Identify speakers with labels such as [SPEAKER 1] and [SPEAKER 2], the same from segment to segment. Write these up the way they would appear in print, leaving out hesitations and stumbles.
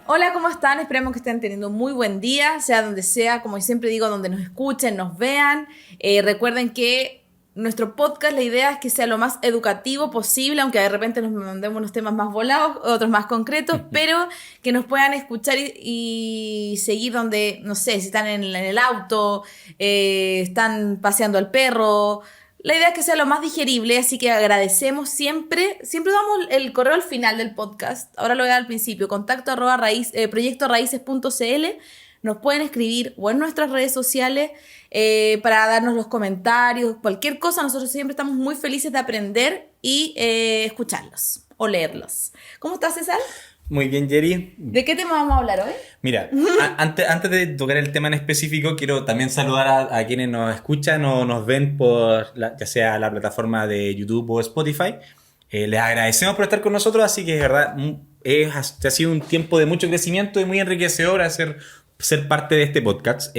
[SPEAKER 1] Hola, ¿cómo están? Esperemos que estén teniendo un muy buen día, sea donde sea, como siempre digo, donde nos escuchen, nos vean. Recuerden que nuestro podcast, la idea es que sea lo más educativo posible, aunque de repente nos mandemos unos temas más volados, otros más concretos, pero que nos puedan escuchar y seguir donde, no sé, si están en el auto, están paseando al perro. La idea es que sea lo más digerible, así que agradecemos siempre damos el correo al final del podcast, ahora lo voy a dar al principio, contacto arroba proyectoraíces.cl, nos pueden escribir o en nuestras redes sociales para darnos los comentarios, cualquier cosa, nosotros siempre estamos muy felices de aprender y escucharlos o leerlos. ¿Cómo estás, César?
[SPEAKER 2] Muy bien, Jerry.
[SPEAKER 1] ¿De qué tema vamos a hablar hoy?
[SPEAKER 2] Mira, antes de tocar el tema en específico, quiero también saludar a quienes nos escuchan o nos ven por ya sea la plataforma de YouTube o Spotify. Les agradecemos por estar con nosotros, así que es verdad, ha sido un tiempo de mucho crecimiento y muy enriquecedor ser parte de este podcast.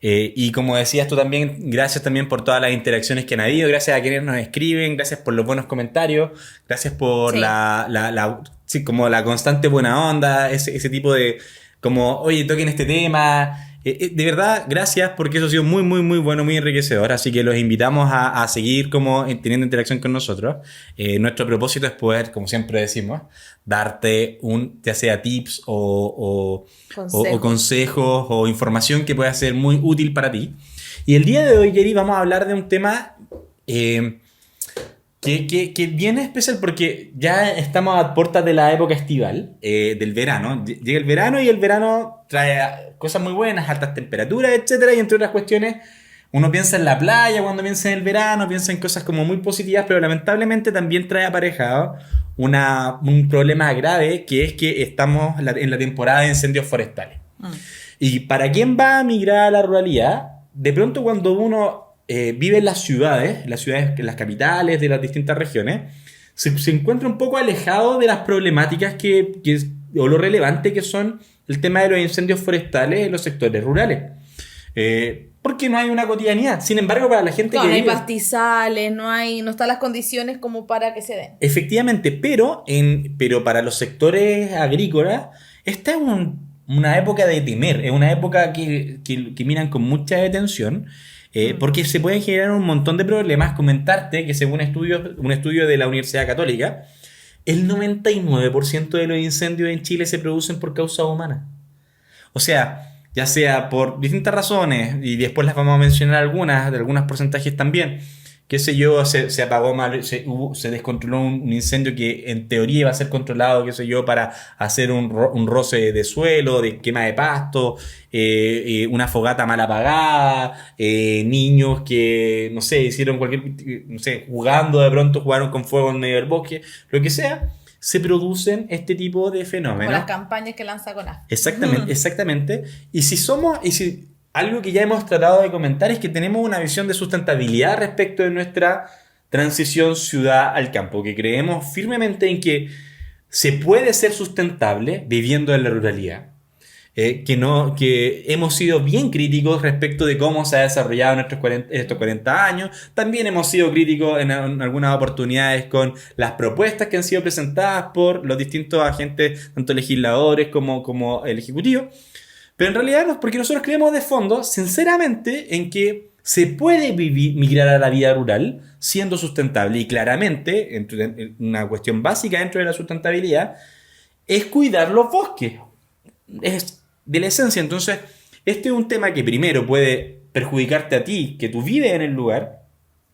[SPEAKER 2] Y como decías tú también, gracias también por todas las interacciones que han habido, gracias a quienes nos escriben, gracias por los buenos comentarios, gracias por
[SPEAKER 1] Sí.
[SPEAKER 2] sí, como la constante buena onda, ese tipo de, como, oye, toquen este tema. De verdad, gracias porque eso ha sido muy, muy, muy bueno, muy enriquecedor. Así que los invitamos a seguir como teniendo interacción con nosotros. Nuestro propósito es poder, como siempre decimos, darte ya sea tips o
[SPEAKER 1] Consejo.
[SPEAKER 2] consejos o información que pueda ser muy útil para ti. Y el día de hoy, Jerry, vamos a hablar de un tema que viene especial porque ya estamos a puertas de la época estival, del verano. Llega el verano y el verano trae cosas muy buenas, altas temperaturas, etcétera. Y entre otras cuestiones, uno piensa en la playa cuando piensa en el verano, piensa en cosas como muy positivas, pero lamentablemente también trae aparejado un problema grave, que es que estamos en la temporada de incendios forestales.
[SPEAKER 1] Mm.
[SPEAKER 2] Y para quien va a migrar a la ruralidad, de pronto cuando uno vive en las capitales de las distintas regiones, se encuentra un poco alejado de las problemáticas o lo relevante que son el tema de los incendios forestales en los sectores rurales. Porque no hay una cotidianidad. Sin embargo, para la gente
[SPEAKER 1] Claro,
[SPEAKER 2] que
[SPEAKER 1] no hay
[SPEAKER 2] vive...
[SPEAKER 1] pastizales, no están las condiciones como para que se den.
[SPEAKER 2] Efectivamente, pero para los sectores agrícolas, esta es una época de temer, es una época que miran con mucha detención, porque se pueden generar un montón de problemas. Comentarte que según un estudio de la Universidad Católica, el 99% de los incendios en Chile se producen por causa humana. O sea, ya sea por distintas razones, y después las vamos a mencionar algunas, de algunos porcentajes también. Qué sé yo, se apagó mal, se descontroló un incendio que en teoría iba a ser controlado, qué sé yo, para hacer un roce de suelo, de quema de pasto, una fogata mal apagada, niños que, no sé, hicieron no sé, jugando de pronto, jugaron con fuego en medio del bosque, lo que sea, se producen este tipo de
[SPEAKER 1] Como las
[SPEAKER 2] fenómenos.
[SPEAKER 1] campañas que lanza CONAF.
[SPEAKER 2] Exactamente, exactamente. Y si algo que ya hemos tratado de comentar es que tenemos una visión de sustentabilidad respecto de nuestra transición ciudad al campo, que creemos firmemente en que se puede ser sustentable viviendo en la ruralidad. Que hemos sido bien críticos respecto de cómo se ha desarrollado estos 40 años. También hemos sido críticos en algunas oportunidades con las propuestas que han sido presentadas por los distintos agentes, tanto legisladores como el Ejecutivo. Pero en realidad no, porque nosotros creemos de fondo, sinceramente, en que se puede migrar a la vida rural siendo sustentable. Y claramente, una cuestión básica dentro de la sustentabilidad es cuidar los bosques. Es de la esencia. Entonces, este es un tema que primero puede perjudicarte a ti, que tú vives en el lugar.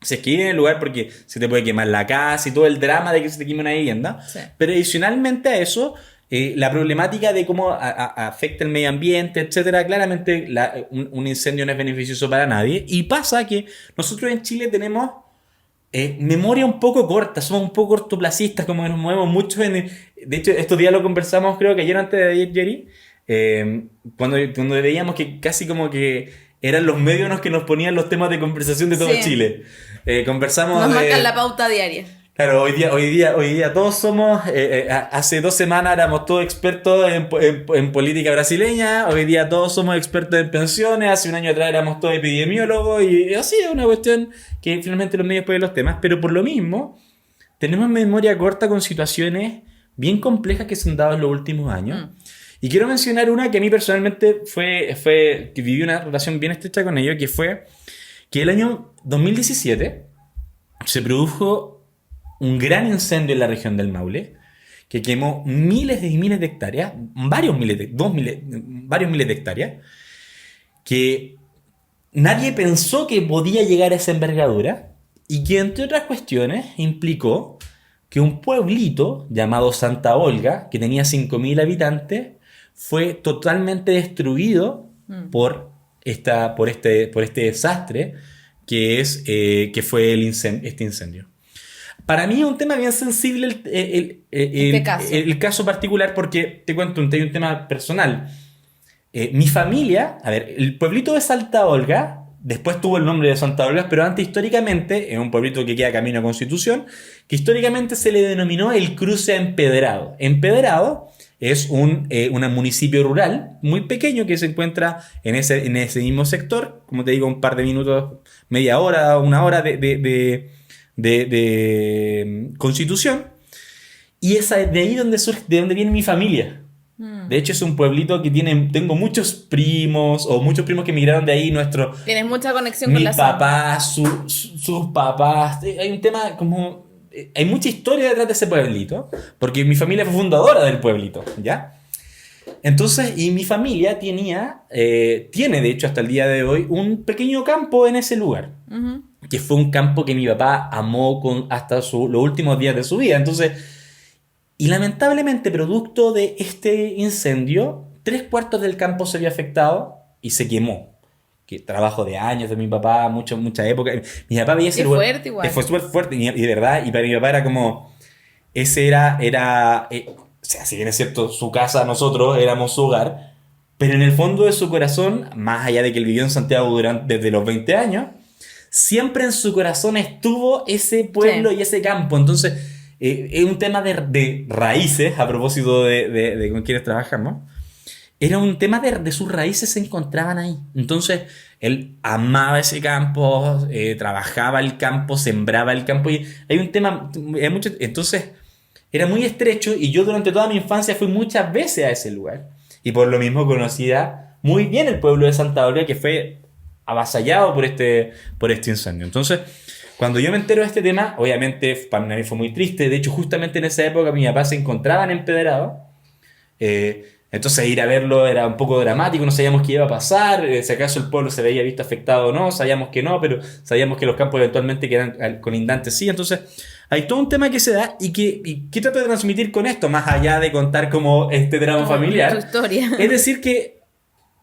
[SPEAKER 2] Si es que vives en el lugar, porque se te puede quemar la casa y todo el drama de que se te queme una vivienda.
[SPEAKER 1] Sí.
[SPEAKER 2] Pero adicionalmente a eso, la problemática de cómo afecta el medio ambiente, etcétera, claramente un incendio no es beneficioso para nadie. Y pasa que nosotros en Chile tenemos memoria un poco corta, somos un poco cortoplacistas, como que nos movemos mucho de hecho, estos días lo conversamos, creo que ayer antes de ayer, Jerry, cuando veíamos que casi como que eran los medios los que nos ponían los temas de conversación de todo
[SPEAKER 1] Sí.
[SPEAKER 2] Chile. Conversamos
[SPEAKER 1] Nos
[SPEAKER 2] de...
[SPEAKER 1] marcan la pauta diaria.
[SPEAKER 2] Claro, hoy día todos somos, hace 2 semanas éramos todos expertos en política brasileña, hoy día todos somos expertos en pensiones, hace un año atrás éramos todos epidemiólogos y así es una cuestión que finalmente los medios ponen los temas, pero por lo mismo tenemos memoria corta con situaciones bien complejas que se han dado en los últimos años. Y quiero mencionar una que a mí personalmente que viví una relación bien estrecha con ello, que fue que el año 2017 se produjo un gran incendio en la región del Maule, que quemó miles y miles de hectáreas, varios miles de hectáreas, que nadie pensó que podía llegar a esa envergadura y que, entre otras cuestiones, implicó que un pueblito llamado Santa Olga, que tenía 5.000 habitantes, fue totalmente destruido por este desastre que fue este incendio. Para mí es un tema bien sensible el caso particular, porque te cuento, hay un tema personal. Mi familia, a ver, el pueblito de Santa Olga, después tuvo el nombre de Santa Olga, pero antes históricamente, es un pueblito que queda camino a Constitución, que históricamente se le denominó el Cruce a Empedrado. Empedrado es un municipio rural muy pequeño que se encuentra en ese mismo sector, como te digo, un par de minutos, media hora, una hora de Constitución, y es de ahí de donde viene mi familia. De hecho, es un pueblito que tengo muchos primos que emigraron de ahí.
[SPEAKER 1] Tienes mucha conexión con la
[SPEAKER 2] zona. Mis papás, sus papás. Hay un tema como... Hay mucha historia detrás de ese pueblito, porque mi familia fue fundadora del pueblito, ¿ya? Entonces, y mi familia tiene de hecho hasta el día de hoy, un pequeño campo en ese lugar. Uh-huh. Que fue un campo que mi papá amó hasta los últimos días de su vida. Entonces, y lamentablemente, producto de este incendio, 3/4 del campo se vio afectado y se quemó. Que trabajo de años de mi papá, mucha época. Mi papá veía ese lugar.
[SPEAKER 1] Fuerte igual.
[SPEAKER 2] Fue súper fuerte, y de verdad, y para mi papá era como... Ese era o sea, si bien es cierto, su casa, nosotros éramos su hogar, pero en el fondo de su corazón, más allá de que él vivió en Santiago desde los 20 años, siempre en su corazón estuvo ese pueblo y ese campo. Entonces, es un tema de raíces, a propósito de con quienes trabajamos. Era un tema de sus raíces se encontraban ahí. Entonces, él amaba ese campo, trabajaba el campo, sembraba el campo. Y hay un tema, entonces, era muy estrecho, y yo durante toda mi infancia fui muchas veces a ese lugar. Y por lo mismo conocía muy bien el pueblo de Santa Olga, que fue avasallado por este incendio. Entonces, cuando yo me entero de este tema, obviamente para mí fue muy triste. De hecho, justamente en esa época mi papá se encontraba en Empedrado. Entonces ir a verlo era un poco dramático, no sabíamos qué iba a pasar, si acaso el pueblo se veía visto afectado o no, sabíamos que no, pero sabíamos que los campos eventualmente quedan colindantes, sí. Entonces hay todo un tema que se da y que trato de transmitir con esto, más allá de contar como este drama familiar.
[SPEAKER 1] Tu historia.
[SPEAKER 2] Es decir que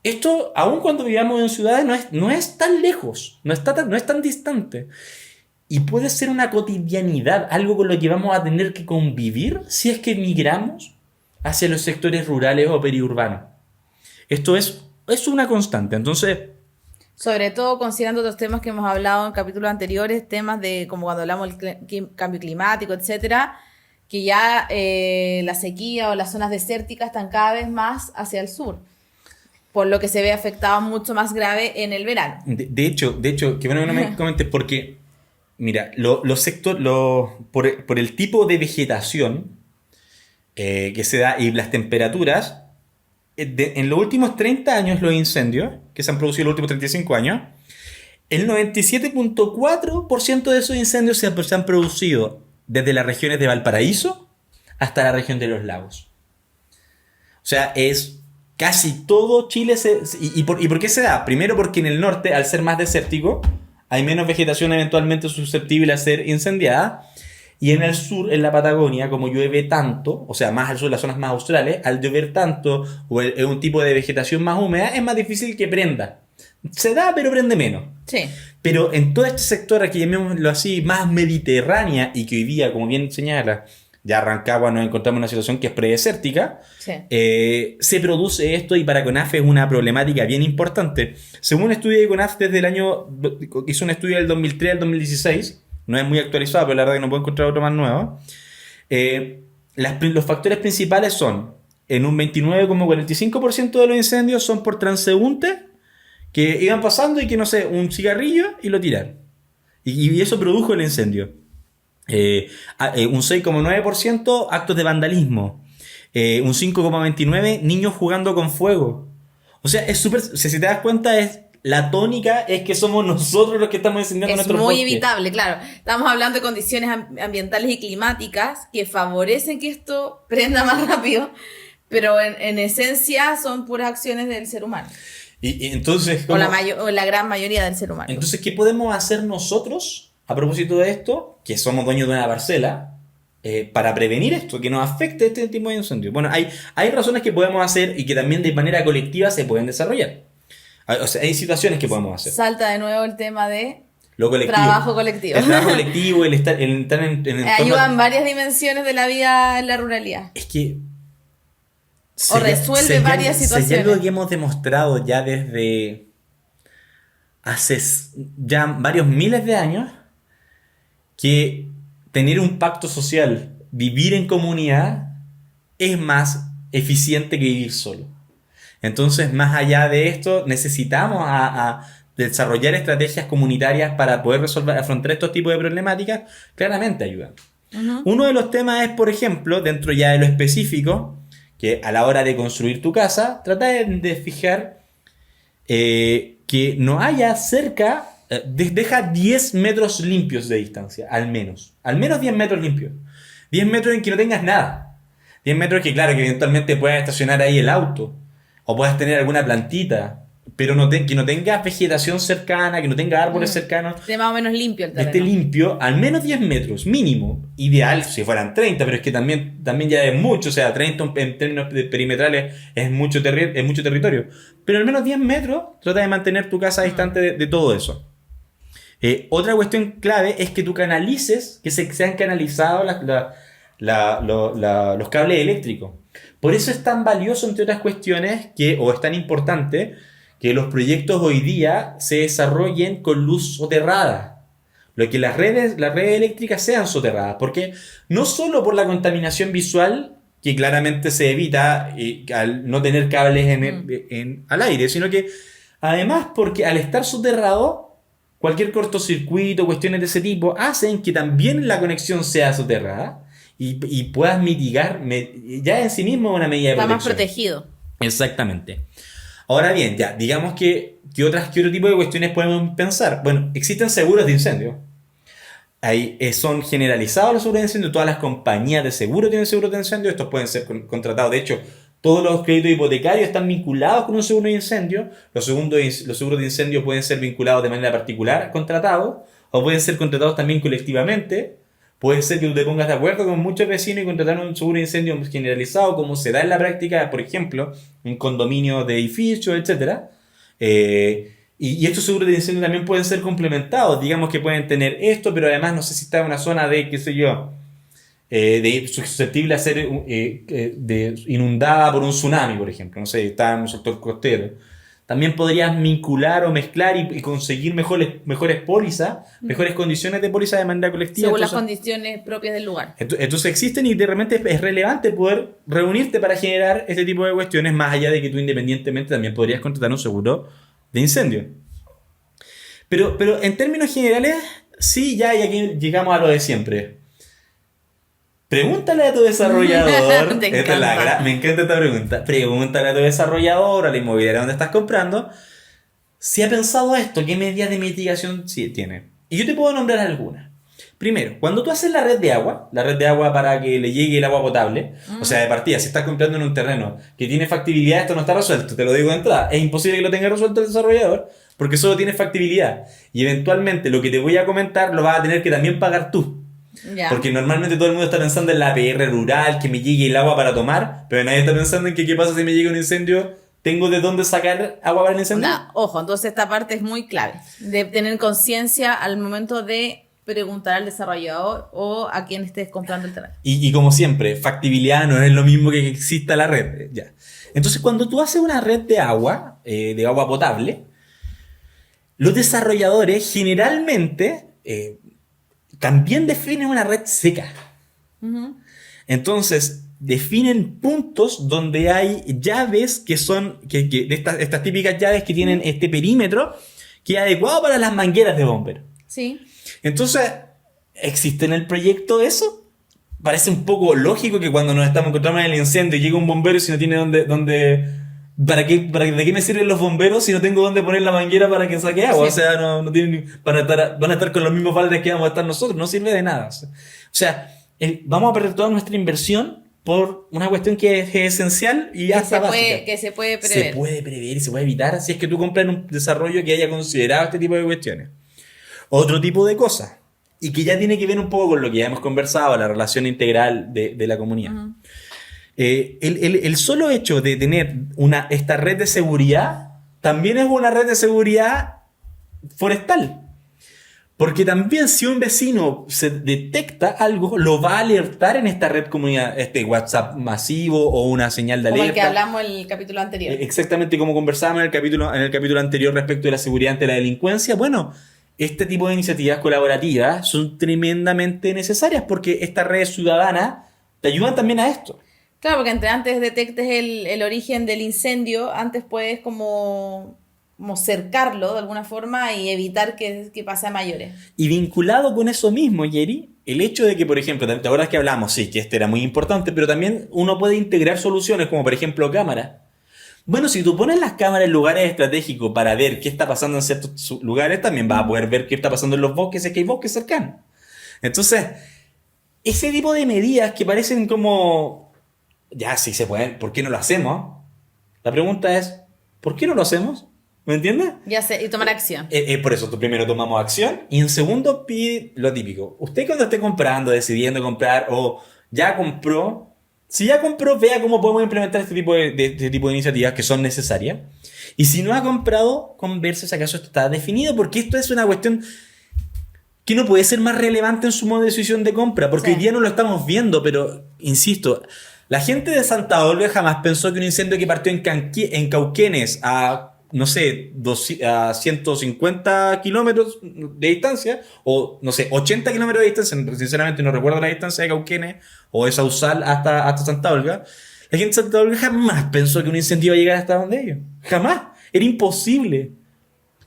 [SPEAKER 2] esto, aun cuando vivamos en ciudades, no es tan lejos, no es tan distante. Y puede ser una cotidianidad, algo con lo que vamos a tener que convivir si es que emigramos hacia los sectores rurales o periurbanos. Esto es una constante. Entonces,
[SPEAKER 1] sobre todo considerando otros temas que hemos hablado en capítulos anteriores, temas de como cuando hablamos del cambio climático, etcétera, que ya la sequía o las zonas desérticas están cada vez más hacia el sur, por lo que se ve afectado mucho más grave en el verano.
[SPEAKER 2] De hecho, que bueno que no me comentes, porque mira, por el tipo de vegetación que se da y las temperaturas, en los últimos 30 años los incendios que se han producido en los últimos 35 años, el 97.4% de esos incendios se han producido desde las regiones de Valparaíso hasta la región de los lagos. O sea, es casi todo Chile. ¿Y por qué se da? Primero porque en el norte, al ser más desértico, hay menos vegetación eventualmente susceptible a ser incendiada. Y en el sur, en la Patagonia, como llueve tanto, o sea, más al sur, las zonas más australes, al llover tanto, o es un tipo de vegetación más húmeda, es más difícil que prenda. Se da, pero prende menos.
[SPEAKER 1] Sí.
[SPEAKER 2] Pero en todo este sector, aquí llamémoslo así, más mediterránea, y que hoy día, como bien señala, ya Rancagua nos encontramos en una situación que es predesértica,
[SPEAKER 1] sí.
[SPEAKER 2] Se produce esto, y para CONAF es una problemática bien importante. Según un estudio de CONAF hizo un estudio del 2003 al 2016, no es muy actualizado, pero la verdad que no puedo encontrar otro más nuevo. Los factores principales son, en un 29,45% de los incendios son por transeúntes que iban pasando y que, no sé, un cigarrillo y lo tiran. Y eso produjo el incendio. Un 6,9% actos de vandalismo. un 5,29 niños jugando con fuego. O sea, es súper... O sea, si te das cuenta, la tónica es que somos nosotros los que estamos incendiando nuestros bosques.
[SPEAKER 1] Es muy evitable, claro. Estamos hablando de condiciones ambientales y climáticas que favorecen que esto prenda más rápido, pero en esencia son puras acciones del ser humano.
[SPEAKER 2] Y entonces...
[SPEAKER 1] O la gran mayoría del ser humano.
[SPEAKER 2] Entonces, ¿qué podemos hacer nosotros a propósito de esto? Que somos dueños de una parcela, para prevenir esto, que nos afecte este tipo de incendios. Bueno, hay razones que podemos hacer y que también de manera colectiva se pueden desarrollar. O sea, hay situaciones que podemos hacer.
[SPEAKER 1] Salta de nuevo el tema de
[SPEAKER 2] lo colectivo.
[SPEAKER 1] Trabajo colectivo.
[SPEAKER 2] El trabajo colectivo, el estar en
[SPEAKER 1] ayuda en varias dimensiones de la vida en la ruralidad.
[SPEAKER 2] Es que...
[SPEAKER 1] O resuelve varias situaciones.
[SPEAKER 2] Es algo que hemos demostrado ya desde hace ya varios miles de años, que tener un pacto social, vivir en comunidad, es más eficiente que vivir solo. Entonces, más allá de esto, necesitamos a desarrollar estrategias comunitarias para poder afrontar estos tipos de problemáticas. Claramente ayudan. Uh-huh. Uno de los temas es, por ejemplo, dentro ya de lo específico, que a la hora de construir tu casa, trata de fijar que no haya cerca... deja 10 metros limpios de distancia, al menos 10 metros limpios. 10 metros en que no tengas nada. 10 metros que, claro, que eventualmente puedas estacionar ahí el auto, o puedas tener alguna plantita, pero que no tengas vegetación cercana, que no tenga árboles cercanos.
[SPEAKER 1] Esté más o menos limpio el terreno.
[SPEAKER 2] Esté limpio, al menos 10 metros, mínimo. Ideal si fueran 30, pero es que también ya es mucho. O sea, 30 en términos perimetrales es mucho territorio. Pero al menos 10 metros, trata de mantener tu casa distante de todo eso. Otra cuestión clave es que tú canalices, que sean canalizados los cables eléctricos. Por eso es tan valioso, entre otras cuestiones, o es tan importante, que los proyectos hoy día se desarrollen con luz soterrada. Lo que las redes eléctricas sean soterradas. Porque no solo por la contaminación visual, que claramente se evita al no tener cables al aire, sino que además porque al estar soterrado, cualquier cortocircuito, cuestiones de ese tipo, hacen que también la conexión sea soterrada y puedas mitigar, ya en sí mismo una medida de protección.
[SPEAKER 1] Está más protegido.
[SPEAKER 2] Exactamente. Ahora bien, ya, digamos que ¿qué otro tipo de cuestiones podemos pensar? Bueno, existen seguros de incendio. Son generalizados los seguros de incendio, todas las compañías de seguro tienen seguros de incendio, estos pueden ser contratados, de hecho, todos los créditos hipotecarios están vinculados con un seguro de incendio. Los seguros de incendio pueden ser vinculados de manera particular, contratados, o pueden ser contratados también colectivamente. Puede ser que tú te pongas de acuerdo con muchos vecinos y contratar un seguro de incendio generalizado, como se da en la práctica, por ejemplo, en condominios de edificios, etc. Y estos seguros de incendio también pueden ser complementados. Digamos que pueden tener esto, pero además no sé si está en una zona de, qué sé yo, susceptible a ser inundada por un tsunami, por ejemplo. No sé, está en un sector costero. También podrías vincular o mezclar y conseguir mejores pólizas, mejores condiciones de póliza de manera colectiva.
[SPEAKER 1] Según las condiciones propias del lugar.
[SPEAKER 2] Entonces existen y de repente es relevante poder reunirte para generar este tipo de cuestiones, más allá de que tú independientemente también podrías contratar un seguro de incendio. Pero en términos generales, sí, ya y aquí llegamos a lo de siempre. Pregúntale a tu desarrollador. Me encanta esta pregunta. Pregúntale a tu desarrollador, a la inmobiliaria donde estás comprando, si ha pensado esto, qué medidas de mitigación tiene. Y yo te puedo nombrar algunas. Primero, cuando tú haces la red de agua para que le llegue el agua potable, o sea, de partida, si estás comprando en un terreno que tiene factibilidad, esto no está resuelto, te lo digo de entrada, es imposible que lo tenga resuelto el desarrollador, porque solo tiene factibilidad. Y eventualmente lo que te voy a comentar lo vas a tener que también pagar tú.
[SPEAKER 1] Ya.
[SPEAKER 2] Porque normalmente todo el mundo está pensando en la APR rural, que me llegue el agua para tomar, pero nadie está pensando en que qué pasa si me llega un incendio, ¿tengo de dónde sacar agua para el incendio?
[SPEAKER 1] Ojo, entonces esta parte es muy clave, de tener conciencia al momento de preguntar al desarrollador o a quien estés comprando el terreno.
[SPEAKER 2] Y como siempre, factibilidad no es lo mismo que exista la red. Ya. Entonces, cuando tú haces una red de agua potable, los desarrolladores generalmente también definen una red seca. Uh-huh. Entonces, definen puntos donde hay llaves que son estas típicas llaves que tienen este perímetro que es adecuado para las mangueras de bomberos.
[SPEAKER 1] Sí.
[SPEAKER 2] Entonces, ¿existe en el proyecto eso? parece un poco lógico que cuando nos encontramos en el incendio y llega un bombero y si no tiene dónde ¿de qué me sirven los bomberos si no tengo dónde poner la manguera para que saque agua?
[SPEAKER 1] Sí.
[SPEAKER 2] O sea, no tienen, van a estar con los mismos baldes que vamos a estar nosotros, no sirve de nada. O sea, vamos a perder toda nuestra inversión por una cuestión que es esencial y hasta básica.
[SPEAKER 1] Que se puede prever.
[SPEAKER 2] Se puede prever y se puede evitar si es que tú compras en un desarrollo que haya considerado este tipo de cuestiones. Otro tipo de cosas, y que ya tiene que ver un poco con lo que ya hemos conversado, la relación integral de la comunidad. Uh-huh. El solo hecho de tener esta red de seguridad también es una red de seguridad forestal. Porque también si un vecino se detecta algo, lo va a alertar en esta red comunidad, este WhatsApp masivo o una señal de alerta.
[SPEAKER 1] Como el que hablamos en el capítulo anterior.
[SPEAKER 2] Exactamente como conversábamos en el capítulo anterior respecto de la seguridad ante la delincuencia. Bueno, este tipo de iniciativas colaborativas son tremendamente necesarias porque estas redes ciudadanas te ayudan también a esto.
[SPEAKER 1] Claro, porque antes detectes el origen del incendio, antes puedes como cercarlo de alguna forma y evitar que pase a mayores.
[SPEAKER 2] Y vinculado con eso mismo, Yeri, el hecho de que, por ejemplo, ¿te acuerdas que hablamos? Sí, que este era muy importante, pero también uno puede integrar soluciones como, por ejemplo, cámaras. Bueno, si tú pones las cámaras en lugares estratégicos para ver qué está pasando en ciertos lugares, también vas a poder ver qué está pasando en los bosques, si es que hay bosques cercanos. Entonces, ese tipo de medidas que parecen como... Ya, sí se pueden, ¿por qué no lo hacemos? La pregunta es, ¿por qué no lo hacemos? ¿Me entiendes?
[SPEAKER 1] Ya sé, y tomar acción.
[SPEAKER 2] Por eso, tú primero tomamos acción y en segundo pide lo típico. Usted cuando esté comprando, decidiendo comprar o ya compró, si ya compró, vea cómo podemos implementar este tipo de iniciativas que son necesarias. Y si no ha comprado, converse si acaso esto está definido, porque esto es una cuestión que no puede ser más relevante en su modo de decisión de compra, porque hoy día no lo estamos viendo, pero insisto, la gente de Santa Olga jamás pensó que un incendio que partió en Cauquenes a, no sé, a 150 kilómetros de distancia, o no sé, 80 kilómetros de distancia, sinceramente no recuerdo la distancia de Cauquenes o de Sausal hasta Santa Olga. La gente de Santa Olga jamás pensó que un incendio iba a llegar hasta donde ellos. Jamás. Era imposible.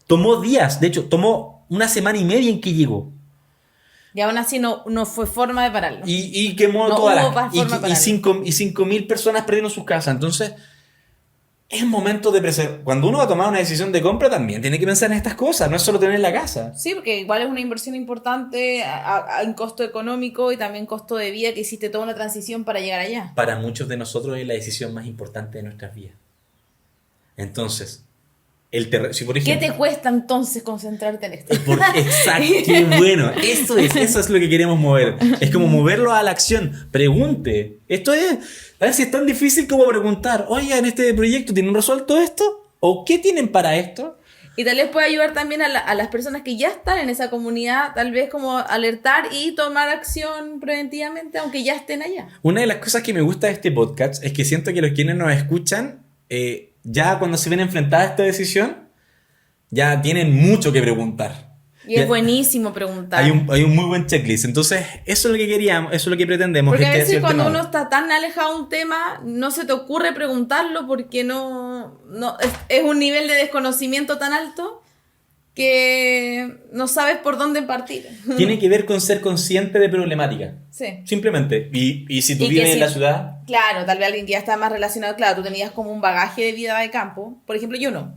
[SPEAKER 2] Tomó días, de hecho, tomó una semana y media en que llegó.
[SPEAKER 1] Y aún así no fue forma de pararlo.
[SPEAKER 2] Y quemó todas las... Y 5.000 personas perdieron sus casas. Entonces, es momento de preservar. Cuando uno va a tomar una decisión de compra, también tiene que pensar en estas cosas. No es solo tener la casa.
[SPEAKER 1] Sí, porque igual es una inversión importante en costo económico y también costo de vida, que hiciste toda una transición para llegar allá.
[SPEAKER 2] Para muchos de nosotros es la decisión más importante de nuestras vidas. Entonces... si por ejemplo,
[SPEAKER 1] ¿qué te cuesta entonces concentrarte en esto?
[SPEAKER 2] Exacto, qué bueno. Eso es lo que queremos mover. Es como moverlo a la acción. Pregunte. Esto es, a ver si es tan difícil como preguntar, oye, en este proyecto ¿tienen resuelto esto? ¿O qué tienen para esto?
[SPEAKER 1] Y tal vez puede ayudar también a las personas que ya están en esa comunidad, tal vez como alertar y tomar acción preventivamente, aunque ya estén allá.
[SPEAKER 2] Una de las cosas que me gusta de este podcast es que siento que los quienes nos escuchan, ya cuando se ven enfrentadas a esta decisión, ya tienen mucho que preguntar.
[SPEAKER 1] Y es buenísimo preguntar.
[SPEAKER 2] Hay un muy buen checklist. Entonces, eso es lo que queríamos, eso es lo que pretendemos.
[SPEAKER 1] Porque a veces cuando uno está tan alejado de un tema, no se te ocurre preguntarlo porque no es un nivel de desconocimiento tan alto que no sabes por dónde partir.
[SPEAKER 2] Tiene que ver con ser consciente de problemática.
[SPEAKER 1] Sí.
[SPEAKER 2] Simplemente. Y si tú vives en la ciudad...
[SPEAKER 1] Claro, tal vez alguien que ya está más relacionado, claro, tú tenías como un bagaje de vida de campo. Por ejemplo, yo no.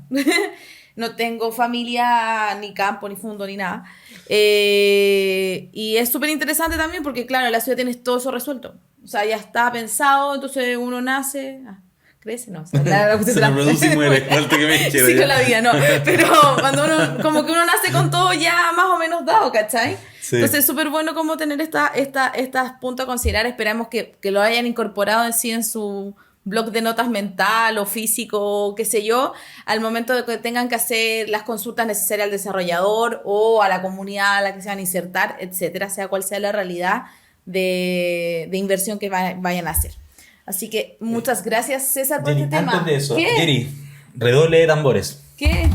[SPEAKER 1] No tengo familia, ni campo, ni fondo, ni nada. Y es súper interesante también porque, claro, en la ciudad tienes todo eso resuelto. O sea, ya está pensado, entonces uno nace... crece, no. O sea,
[SPEAKER 2] se reproduce y muere. Falta que me quiera.
[SPEAKER 1] Sí, con la vida, no. Pero cuando uno, como que uno nace con todo ya más o menos dado, ¿cachai? Sí. Entonces es súper bueno como tener estas puntos a considerar. Esperamos que lo hayan incorporado en su blog de notas mental o físico, qué sé yo, al momento de que tengan que hacer las consultas necesarias al desarrollador o a la comunidad a la que se van a insertar, etcétera, sea cual sea la realidad de inversión que vayan a hacer. Así que muchas gracias, César, por
[SPEAKER 2] Jenny,
[SPEAKER 1] este tema.
[SPEAKER 2] Antes de eso,
[SPEAKER 1] ¿Qué?
[SPEAKER 2] Jenny, redoble de tambores.
[SPEAKER 1] ¿Qué?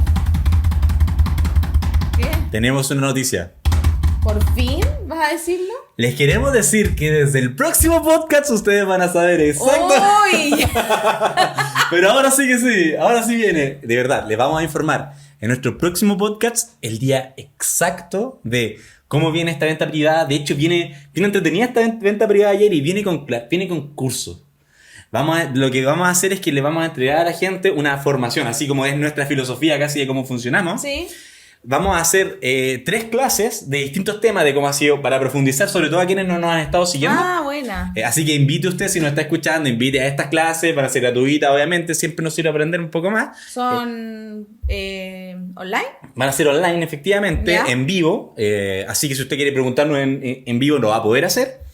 [SPEAKER 2] Tenemos una noticia.
[SPEAKER 1] ¿Por fin? ¿Vas a decirlo?
[SPEAKER 2] Les queremos decir que desde el próximo podcast ustedes van a saber exacto.
[SPEAKER 1] ¡Uy!
[SPEAKER 2] Pero ahora sí que sí, ahora sí viene. De verdad, les vamos a informar. en nuestro próximo podcast el día exacto de cómo viene esta venta privada. De hecho, viene entretenida esta venta privada ayer y viene con curso. Lo que vamos a hacer es que le vamos a entregar a la gente una formación, así como es nuestra filosofía casi de cómo funcionamos.
[SPEAKER 1] Sí.
[SPEAKER 2] Vamos a hacer 3 clases de distintos temas de cómo ha sido, para profundizar, sobre todo a quienes no nos han estado siguiendo.
[SPEAKER 1] Ah, buena.
[SPEAKER 2] Así que invite usted, si nos está escuchando, invite a estas clases, van a ser gratuitas, obviamente, siempre nos sirve aprender un poco más.
[SPEAKER 1] ¿Son online?
[SPEAKER 2] Van a ser online, efectivamente,
[SPEAKER 1] ¿Ya?
[SPEAKER 2] en vivo, así que si usted quiere preguntarnos en vivo, lo va a poder hacer.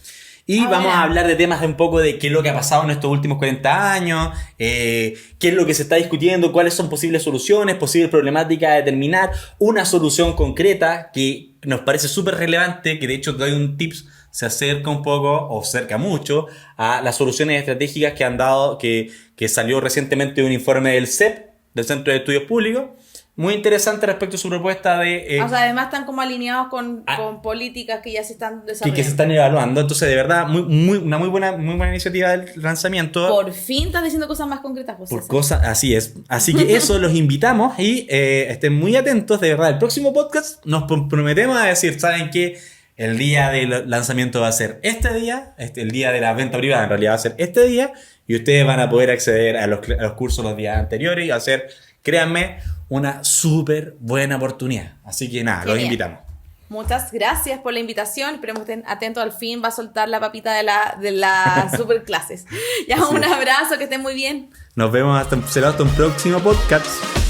[SPEAKER 2] Y vamos a hablar de temas de un poco de qué es lo que ha pasado en estos últimos 40 años, qué es lo que se está discutiendo, cuáles son posibles soluciones, posibles problemáticas a determinar, una solución concreta que nos parece súper relevante, que de hecho doy un tips, se acerca un poco, o cerca mucho, a las soluciones estratégicas que han dado, que salió recientemente un informe del CEP, del Centro de Estudios Públicos. Muy interesante respecto a su propuesta de...
[SPEAKER 1] O sea, además están como alineados con políticas que ya se están desarrollando.
[SPEAKER 2] que se están evaluando. Entonces, de verdad, una muy buena iniciativa del lanzamiento.
[SPEAKER 1] Por fin estás diciendo cosas más concretas. Pues,
[SPEAKER 2] por cosas, así es. Así que eso los invitamos y estén muy atentos. De verdad, el próximo podcast nos prometemos a decir, ¿saben qué? El día del lanzamiento va a ser este día. El día de la venta privada en realidad va a ser este día. Y ustedes van a poder acceder a los cursos los días anteriores y va a ser, créanme, una súper buena oportunidad. Así que nada, los invitamos.
[SPEAKER 1] Muchas gracias por la invitación. Esperemos que estén atentos, al fin va a soltar la papita de las super clases. Ya, un abrazo, que estén muy bien.
[SPEAKER 2] Nos vemos hasta un próximo podcast.